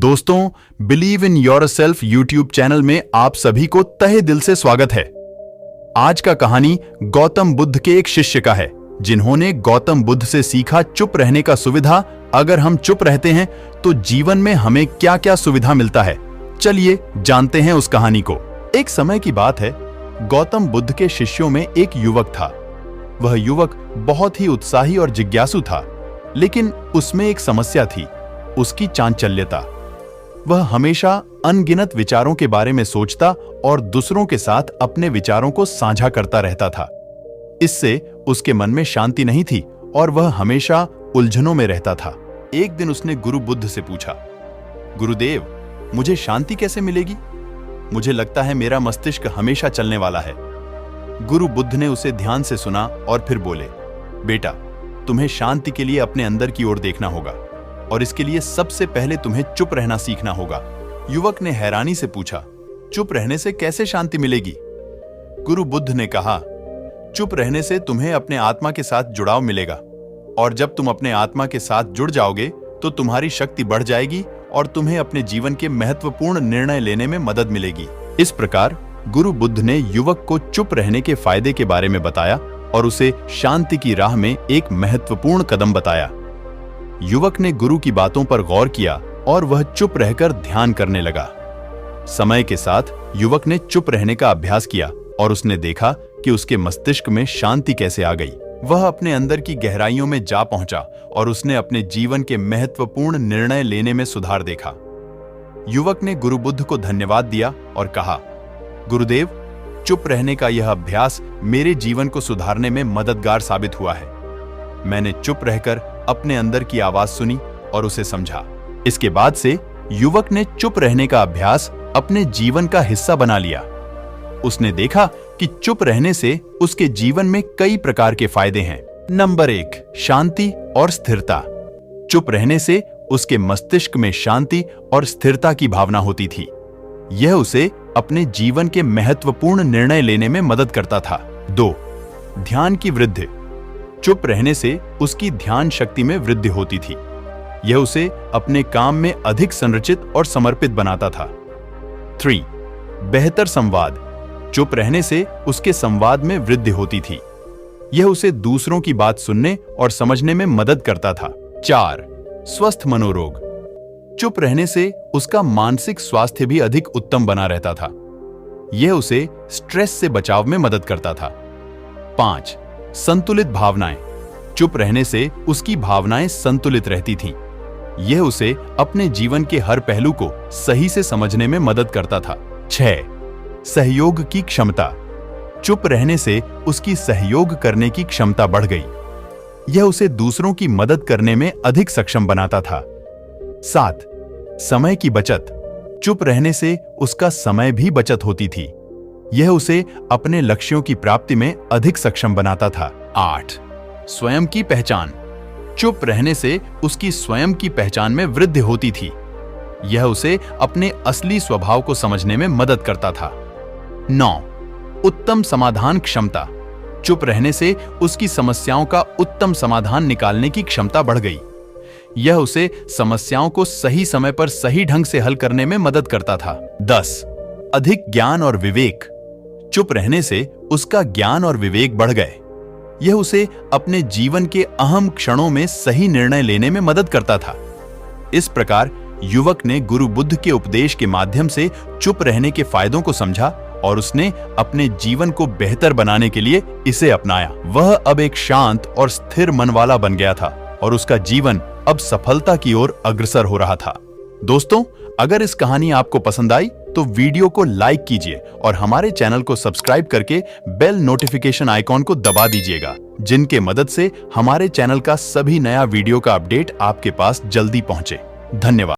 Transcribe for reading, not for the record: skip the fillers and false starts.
दोस्तों, believe in yourself YouTube channel में आप सभी को तहे दिल से स्वागत है। आज का कहानी गौतम बुद्ध के एक शिष्य का है, जिन्होंने गौतम बुद्ध से सीखा चुप रहने का सुविधा। अगर हम चुप रहते हैं तो जीवन में हमें क्या क्या सुविधा मिलता है, चलिए जानते हैं उस कहानी को। एक समय की बात है, गौतम बुद्ध के शिष्यों में एक युवक था। वह युवक बहुत ही उत्साही और जिज्ञासु था, लेकिन उसमें एक समस्या थी, उसकी चांचल्यता। वह हमेशा अनगिनत विचारों के बारे में सोचता और दूसरों के साथ अपने विचारों को साझा करता रहता था। इससे उसके मन में शांति नहीं थी और वह हमेशा उलझनों में रहता था। एक दिन उसने गुरु बुद्ध से पूछा, गुरुदेव, मुझे शांति कैसे मिलेगी? मुझे लगता है मेरा मस्तिष्क हमेशा चलने वाला है। गुरु बुद्ध ने उसे ध्यान से सुना और फिर बोले, बेटा, तुम्हें शांति के लिए अपने अंदर की ओर देखना होगा और इसके लिए सबसे पहले तुम्हें चुप रहना सीखना होगा। युवक ने हैरानी से पूछा, चुप रहने से कैसे शांति मिलेगी? गुरु बुद्ध ने कहा, चुप रहने से तुम्हें अपने आत्मा के साथ जुड़ाव मिलेगा और जब तुम अपने आत्मा के साथ जुड़ जाओगे तो तुम्हारी शक्ति बढ़ जाएगी और तुम्हें अपने जीवन के महत्वपूर्ण निर्णय लेने में मदद मिलेगी। इस प्रकार गुरु बुद्ध ने युवक को चुप रहने के फायदे के बारे में बताया और उसे शांति की राह में एक महत्वपूर्ण कदम बताया। युवक ने गुरु की बातों पर गौर किया और वह चुप रहकर ध्यान करने लगा। समय के साथ युवक ने चुप रहने का अभ्यास किया और उसने देखा कि उसके मस्तिष्क में शांति कैसे आ गई। वह अपने अंदर की गहराइयों में जा पहुंचा और उसने अपने जीवन के महत्वपूर्ण निर्णय लेने में सुधार देखा। युवक ने गुरु बुद्ध को धन्यवाद दिया और कहा, गुरुदेव, चुप रहने का यह अभ्यास मेरे जीवन को सुधारने में मददगार साबित हुआ है। मैंने चुप रहकर अपने अंदर की आवाज सुनी और उसे समझा। इसके बाद से युवक ने चुप रहने का अभ्यास अपने जीवन का हिस्सा बना लिया। उसने देखा कि चुप रहने से उसके जीवन में कई प्रकार के फायदे हैं। नंबर 1, शांति और स्थिरता। चुप रहने से उसके मस्तिष्क में शांति और स्थिरता की भावना होती थी। यह उसे अपने जीवन के महत्वपूर्ण निर्णय लेने में मदद करता था। 2, ध्यान की वृद्धि। चुप रहने से उसकी ध्यान शक्ति में वृद्धि होती थी। यह उसे अपने काम में अधिक संरचित और समर्पित बनाता था। 3, बेहतर संवाद। चुप रहने से उसके संवाद में वृद्धि होती थी। यह उसे दूसरों की बात सुनने और समझने में मदद करता था। 4, स्वस्थ मनोरोग। चुप रहने से उसका मानसिक स्वास्थ्य भी अधिक उत्तम बना रहता था। यह उसे स्ट्रेस से बचाव में मदद करता था। 5, संतुलित भावनाएं। चुप रहने से उसकी भावनाएं संतुलित रहती थीं। यह उसे अपने जीवन के हर पहलू को सही से समझने में मदद करता था। 6, सहयोग की क्षमता। चुप रहने से उसकी सहयोग करने की क्षमता बढ़ गई। यह उसे दूसरों की मदद करने में अधिक सक्षम बनाता था। 7, समय की बचत। चुप रहने से उसका समय भी बचत होती थी। यह उसे अपने लक्ष्यों की प्राप्ति में अधिक सक्षम बनाता था। 8, स्वयं की पहचान। चुप रहने से उसकी स्वयं की पहचान में वृद्धि होती थी। यह उसे अपने असली स्वभाव को समझने में मदद करता था। 9, उत्तम समाधान क्षमता। चुप रहने से उसकी समस्याओं का उत्तम समाधान निकालने की क्षमता बढ़ गई। यह उसे समस्याओं को सही समय पर सही ढंग से हल करने में मदद करता था। 10, अधिक ज्ञान और विवेक। चुप रहने से उसका ज्ञान और विवेक बढ़ गए। यह उसे अपने जीवन के अहम क्षणों में सही निर्णय लेने में मदद करता था। इस प्रकार युवक ने गुरु बुद्ध के उपदेश के माध्यम से चुप रहने के फायदों को समझा और उसने अपने जीवन को बेहतर बनाने के लिए इसे अपनाया। वह अब एक शांत और स्थिर मन वाला बन गया था और उसका जीवन अब सफलता की ओर अग्रसर हो रहा था। दोस्तों, अगर इस कहानी आपको पसंद आई तो वीडियो को लाइक कीजिए और हमारे चैनल को सब्सक्राइब करके बेल नोटिफिकेशन आइकॉन को दबा दीजिएगा, जिनके मदद से हमारे चैनल का सभी नया वीडियो का अपडेट आपके पास जल्दी पहुंचे। धन्यवाद।